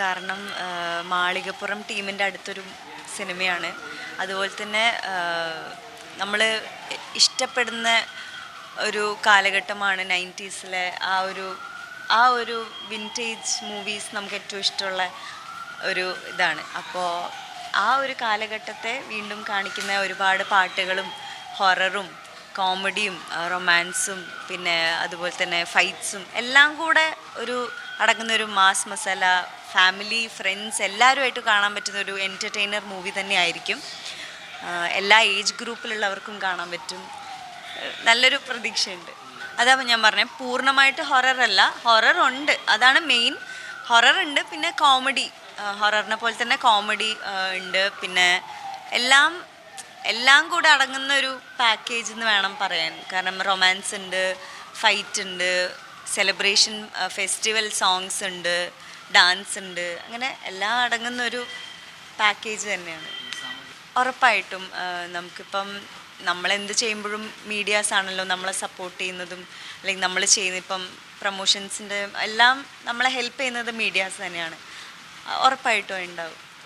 കാരണം മാളികപ്പുറം ടീമിൻ്റെ അടുത്തൊരു സിനിമയാണ്. അതുപോലെ തന്നെ നമ്മൾ ഇഷ്ടപ്പെടുന്ന ഒരു കാലഘട്ടമാണ് 90s ആ ഒരു വിൻറ്റേജ് മൂവീസ് നമുക്ക് ഏറ്റവും ഇഷ്ടമുള്ള ഒരു ഇതാണ്. അപ്പോൾ ആ ഒരു കാലഘട്ടത്തെ വീണ്ടും കാണിക്കുന്ന ഒരുപാട് പാട്ടുകളും ഹൊററും കോമഡിയും റൊമാൻസും പിന്നെ അതുപോലെ തന്നെ ഫൈറ്റ്സും എല്ലാം കൂടെ അടങ്ങുന്നൊരു മാസ് മസാല ഫാമിലി ഫ്രണ്ട്സ് എല്ലാവരുമായിട്ട് കാണാൻ പറ്റുന്ന ഒരു എൻ്റർടൈനർ മൂവി തന്നെയായിരിക്കും. എല്ലാ ഏജ് ഗ്രൂപ്പിലുള്ളവർക്കും കാണാൻ പറ്റും. നല്ലൊരു പ്രതീക്ഷയുണ്ട്. അതാ ഞാൻ പറഞ്ഞത്, പൂർണ്ണമായിട്ട് ഹൊററല്ല, ഹൊറർ ഉണ്ട്, അതാണ് മെയിൻ. ഹൊറർ ഉണ്ട്, പിന്നെ കോമഡി, ഹൊററിനെ പോലെ തന്നെ കോമഡി ഉണ്ട്, പിന്നെ എല്ലാം കൂടെ അടങ്ങുന്ന ഒരു പാക്കേജ് എന്ന് വേണം പറയാൻ. കാരണം റൊമാൻസ് ഉണ്ട്, ഫൈറ്റ് ഉണ്ട്, സെലിബ്രേഷൻ ഫെസ്റ്റിവൽ സോങ്സ് ഉണ്ട്, ഡാൻസ് ഉണ്ട്, അങ്ങനെ എല്ലാം അടങ്ങുന്നൊരു പാക്കേജ് തന്നെയാണ്. ഉറപ്പായിട്ടും നമുക്കിപ്പം നമ്മളെന്ത് ചെയ്യുമ്പോഴും മീഡിയാസ് ആണല്ലോ നമ്മളെ സപ്പോർട്ട് ചെയ്യുന്നതും, അല്ലെങ്കിൽ നമ്മൾ ചെയ്യുന്ന ഇപ്പം പ്രൊമോഷൻസിൻ്റെ എല്ലാം നമ്മളെ ഹെൽപ്പ് ചെയ്യുന്നത് മീഡിയാസ് തന്നെയാണ്. ഉറപ്പായിട്ടും ഉണ്ടാവും.